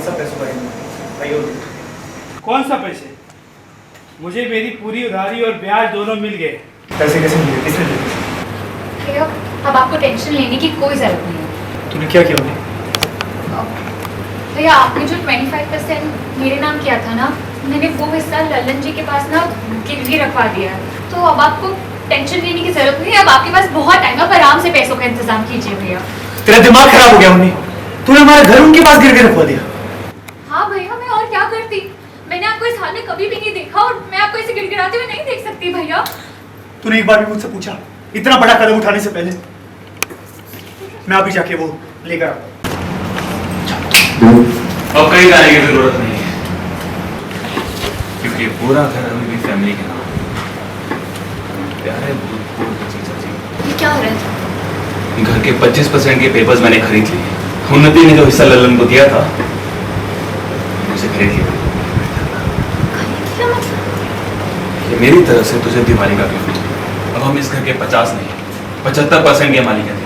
सब पैसों का भाई। कौन सा पैसे? मुझे मेरी पूरी उधारी और ब्याज दोनों मिल गए। पैसे कैसे मिले? किसने दिए? भैया अब आपको टेंशन लेने की कोई जरूरत नहीं है। तूने क्या किया उन्हें? भैया आपने जो 25% मेरे नाम किया था ना, मैंने वो हिस्सा ललन जी के पास ना गिरवी रखवा दिया है। तो अब आपको टेंशन लेने की जरूरत नहीं है। अब आपके पास बहुत टाइम है, आराम से पैसों का इंतजाम कीजिए भैया। तेरा दिमाग खराब हो गया उन्हें? तूने हमारे घर उनके पास गिरवी रखवा दिया। हाँ भैया, मैं और क्या करती? मैंने आपको इस हाल में कभी भी नहीं देखा और मैं आपको ऐसे गिड़गिड़ाते हुए नहीं देख सकती भैया। तूने एक बार भी मुझसे पूछा इतना बड़ा कदम उठाने से पहले? मैं अभी जाके वो लेकर आऊँ। अब कहीं जाने की जरूरत नहीं है, क्योंकि पूरा घर अभी भी फैमिली के नाम। प्यारे भूतपूर्व जीजा जी, ये क्या हो रहा है? घर के 25% के पेपर्स मैंने खरीद लिए। उन्नति ने जो हिस्सा ललन को दिया था मुझे खरीद लिया। क्या मतलब? ये मेरी तरफ से तुझे दिवाली का गिफ्ट। अब हम इस घर के 50 नहीं 75% के मालिक हैं।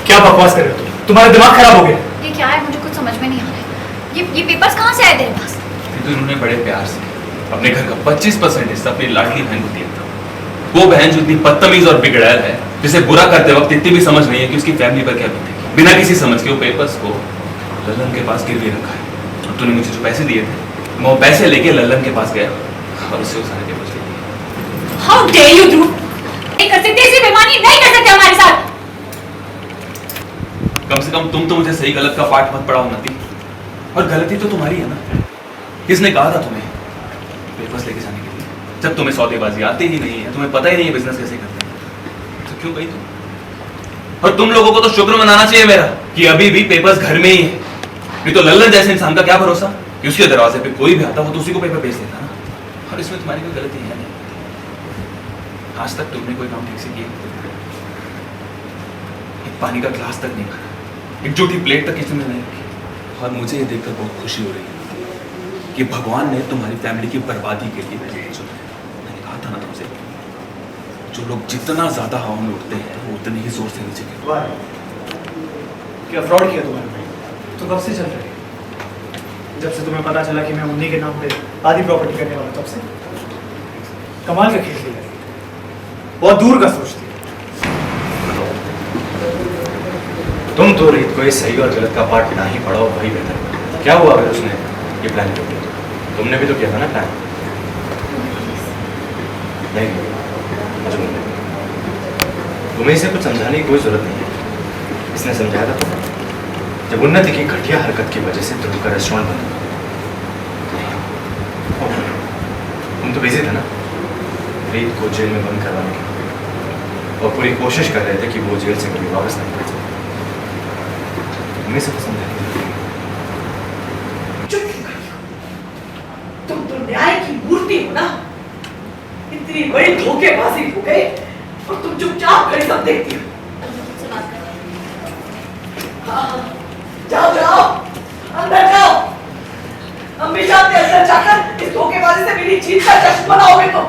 क्या बकवास कर रहे हो तुम? तुम्हारा दिमाग खराब हो गया? ये क्या है? मुझे कुछ समझ में नहीं आ रहा है। ये पेपर्स कहाँ से आए तेरे पास? तो इन्होंने बड़े प्यार से अपने घर का 25% हिस्सा अपनी लाडली बहन को दिया था। वो बहन जो इतनी बदतमीज और बिगड़ैल है, जिसे बुरा करते वक्त इतनी भी समझ नहीं है कि उसकी फैमिली पर क्या बीतेगी। बिना किसी समझ के वो पेपर्स को ललन के पास गिरवी रखा है। और तूने मुझे जो पैसे दिए थे, मैं वो पैसे लेके ललन के पास गया और उससे वो सारे पेपर्स ले लिए। How dare you, ध्रुव? नहीं कर सकते, ऐसी बेईमानी नहीं कर सकते हमारे साथ। कम से कम तुम तो मुझे सही गलत का पाठ मत पढ़ाओ उन्नति। और गलती तो तुम्हारी है ना। किसने कहा था तुम्हें पेपर्स लेके जाने के लिए, जब तुम्हें सौदेबाजी आती ही नहीं है, तुम्हें पता ही नहीं है बिजनेस कैसे करते हैं, तो क्यों गई तुम? और तुम लोगों को तो शुक्र मनाना चाहिए मेरा कि अभी भी पेपर्स घर में ही है। नहीं तो लल्लन जैसे इंसान का क्या भरोसा कि उसके दरवाजे पे कोई भी आता वो तो उसी को पेपर भेज देता ना। और इसमें तुम्हारी कोई गलती है नहीं। आज तक तुमने कोई काम ठीक से किया? एक पानी का ग्लास तक नहीं भरा, एक जूठी प्लेट तक किचन में नहीं रखी। और मुझे ये देखकर बहुत खुशी हो रही है कि भगवान ने तुम्हारी फैमिली की बर्बादी के लिए मुझे चुना है। मैंने कहा था ना तुमसे, जो लोग जितना ज्यादा हवा में उठते हैं वो उतने ही जोर से नीचे गिरते हैं। क्या फ्रॉड किया तुम्हारे भाई? तो कब से चल रही है? जब से तुम्हें पता चला कि मैं उन्हीं के नाम पे आधी प्रॉपर्टी करने वाला, तब से कमाल का खेल खेला है। बहुत दूर का सोचती है तुम तो रीत को इस सही और गलत का पाठ ना ही पढ़ाओ, वही बेहतर। क्या हुआ अगर उसने ये प्लान किया? तुमने भी तो किया था ना प्लान? नहीं, मुझे नहीं। तुम्हें इसे कुछ समझाने की कोई जरूरत नहीं है। इसने समझाया था तुम्हें जब उन्नति की घटिया हरकत की वजह से ध्रुव का रेस्टोरेंट बंद हुआ। तुम तो बिजी थे ना रीत को जेल में बंद करवाने के, और पूरी कोशिश कर रहे थे कि वो जेल से कभी वापस नहीं पहुंचे। तुम्हें सब समझाया। तुम तो न्याय की मूर्ति हो ना। इतनी बड़ी धोखेबाजी हो गई और तुम चुपचाप खड़ी सब देखती हो। हाँ, जाओ जाओ अंदर जाओ। अम्मी जाते अंदर जाकर इस धोखेबाजी से मेरी जीत का जश्न मनाओगे तुम।